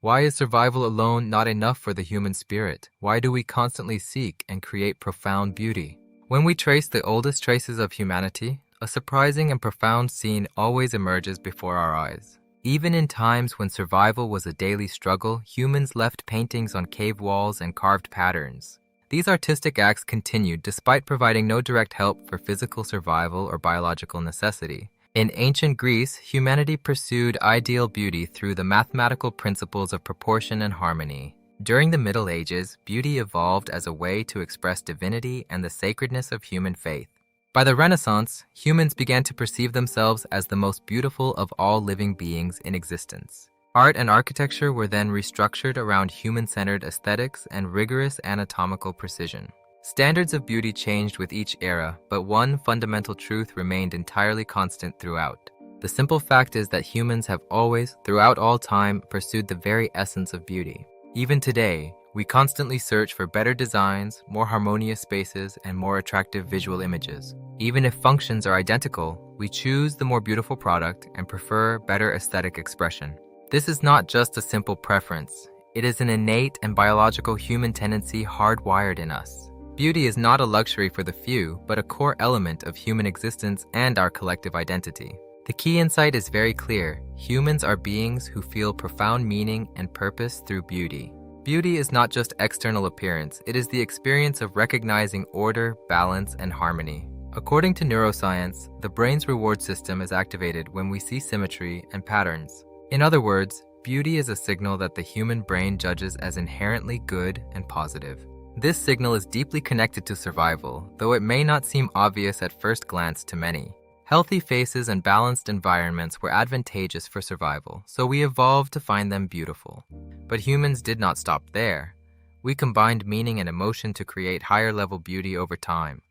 Why is survival alone not enough for the human spirit? Why do we constantly seek and create profound beauty? When we trace the oldest traces of humanity, a surprising and profound scene always emerges before our eyes. Even in times when survival was a daily struggle, humans left paintings on cave walls and carved patterns. These artistic acts continued despite providing no direct help for physical survival or biological necessity. In ancient Greece, humanity pursued ideal beauty through the mathematical principles of proportion and harmony. During the Middle Ages, beauty evolved as a way to express divinity and the sacredness of human faith. By the Renaissance, humans began to perceive themselves as the most beautiful of all living beings in existence. Art and architecture were then restructured around human-centered aesthetics and rigorous anatomical precision. Standards of beauty changed with each era, but one fundamental truth remained entirely constant throughout. The simple fact is that humans have always, throughout all time, pursued the very essence of beauty. Even today, we constantly search for better designs, more harmonious spaces, and more attractive visual images. Even if functions are identical, we choose the more beautiful product and prefer better aesthetic expression. This is not just a simple preference. It is an innate and biological human tendency hardwired in us. Beauty is not a luxury for the few, but a core element of human existence and our collective identity. The key insight is very clear. Humans are beings who feel profound meaning and purpose through beauty. Beauty is not just external appearance, it is the experience of recognizing order, balance, and harmony. According to neuroscience, the brain's reward system is activated when we see symmetry and patterns. In other words, beauty is a signal that the human brain judges as inherently good and positive. This signal is deeply connected to survival, though it may not seem obvious at first glance to many. Healthy faces and balanced environments were advantageous for survival, so we evolved to find them beautiful. But humans did not stop there. We combined meaning and emotion to create higher-level beauty over time.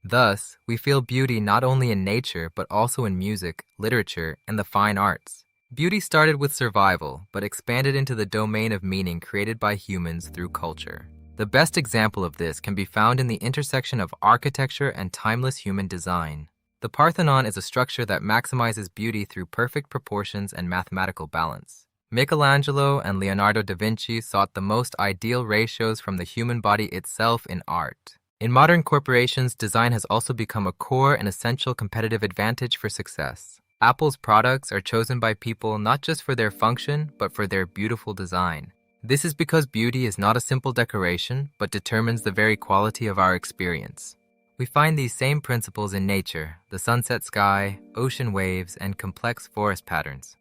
Thus, we feel beauty not only in nature, but also in music, literature, and the fine arts. Beauty started with survival, but expanded into the domain of meaning created by humans through culture. The best example of this can be found in the intersection of architecture and timeless human design. The Parthenon is a structure that maximizes beauty through perfect proportions and mathematical balance. Michelangelo and Leonardo da Vinci sought the most ideal ratios from the human body itself in art. In modern corporations, design has also become a core and essential competitive advantage for success. Apple's products are chosen by people not just for their function, but for their beautiful design. This is because beauty is not a simple decoration, but determines the very quality of our experience. We find these same principles in nature, the sunset sky, ocean waves, and complex forest patterns.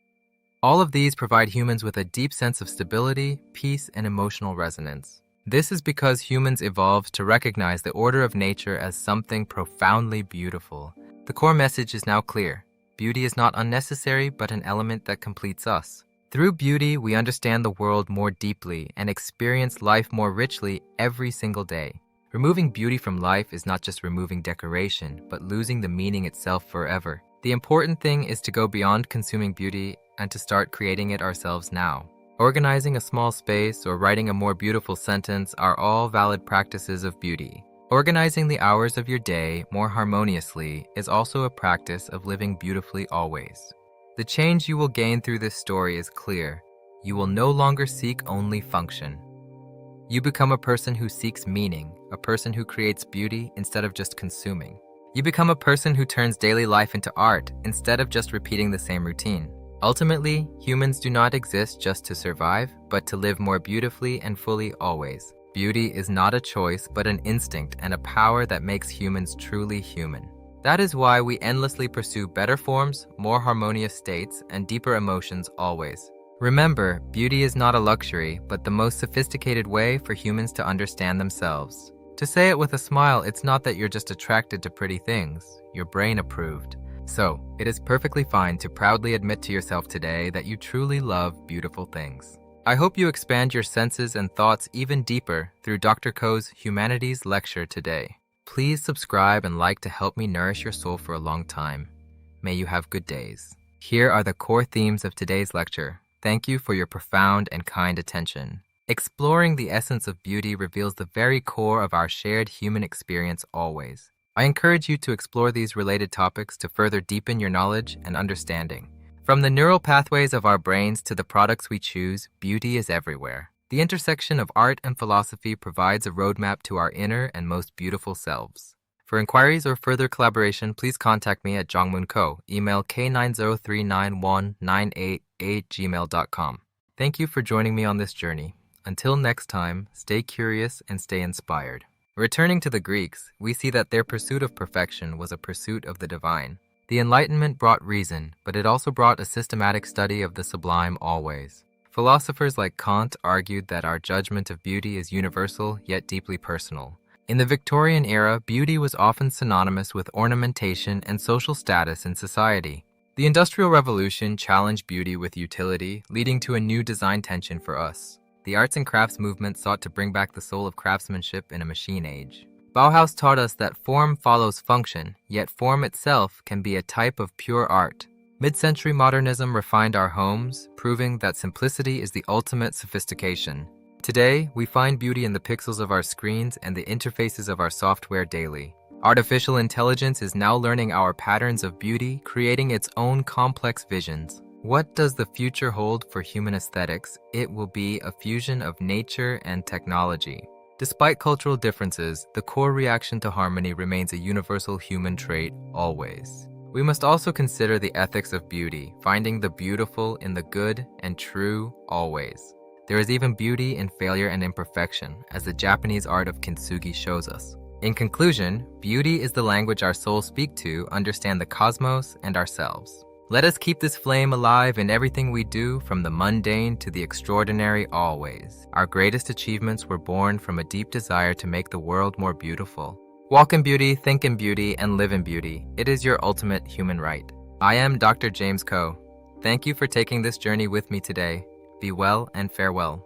All of these provide humans with a deep sense of stability, peace, and emotional resonance. This is because humans evolved to recognize the order of nature as something profoundly beautiful. The core message is now clear. Beauty is not unnecessary, but an element that completes us. Through beauty, we understand the world more deeply and experience life more richly every single day. Removing beauty from life is not just removing decoration, but losing the meaning itself forever. The important thing is to go beyond consuming beauty and to start creating it ourselves now. Organizing a small space or writing a more beautiful sentence are all valid practices of beauty. Organizing the hours of your day more harmoniously is also a practice of living beautifully always. The change you will gain through this story is clear. You will no longer seek only function. You become a person who seeks meaning, a person who creates beauty instead of just consuming. You become a person who turns daily life into art instead of just repeating the same routine. Ultimately, humans do not exist just to survive, but to live more beautifully and fully always. Beauty is not a choice, but an instinct and a power that makes humans truly human. That is why we endlessly pursue better forms, more harmonious states, and deeper emotions always. Remember, beauty is not a luxury, but the most sophisticated way for humans to understand themselves. To say it with a smile, it's not that you're just attracted to pretty things. Your brain approved. So, it is perfectly fine to proudly admit to yourself today that you truly love beautiful things. I hope you expand your senses and thoughts even deeper through Dr. Ko's Humanities lecture today. Please subscribe and like to help me nourish your soul for a long time. May you have good days. Here are the core themes of today's lecture. Thank you for your profound and kind attention. Exploring the essence of beauty reveals the very core of our shared human experience always. I encourage you to explore these related topics to further deepen your knowledge and understanding. From the neural pathways of our brains to the products we choose, beauty is everywhere. The intersection of art and philosophy provides a roadmap to our inner and most beautiful selves. For inquiries or further collaboration, please contact me at Kojongmoon Co. Email k9039198@gmail.com. Thank you for joining me on this journey. Until next time, stay curious and stay inspired. Returning to the Greeks, we see that their pursuit of perfection was a pursuit of the divine. The Enlightenment brought reason, but it also brought a systematic study of the sublime always. Philosophers like Kant argued that our judgment of beauty is universal yet deeply personal. In the Victorian era, beauty was often synonymous with ornamentation and social status in society. The Industrial Revolution challenged beauty with utility, leading to a new design tension for us. The arts and crafts movement sought to bring back the soul of craftsmanship in a machine age. Bauhaus taught us that form follows function, yet form itself can be a type of pure art. Mid-century modernism refined our homes, proving that simplicity is the ultimate sophistication. Today, we find beauty in the pixels of our screens and the interfaces of our software daily. Artificial intelligence is now learning our patterns of beauty, creating its own complex visions. What does the future hold for human aesthetics? It will be a fusion of nature and technology. Despite cultural differences, the core reaction to harmony remains a universal human trait, always. We must also consider the ethics of beauty, finding the beautiful in the good and true, always. There is even beauty in failure and imperfection, as the Japanese art of kintsugi shows us. In conclusion, beauty is the language our souls speak to understand the cosmos and ourselves. Let us keep this flame alive in everything we do, from the mundane to the extraordinary always. Our greatest achievements were born from a deep desire to make the world more beautiful. Walk in beauty, think in beauty, and live in beauty. It is your ultimate human right. I am Dr. James Ko. Thank you for taking this journey with me today. Be well and farewell.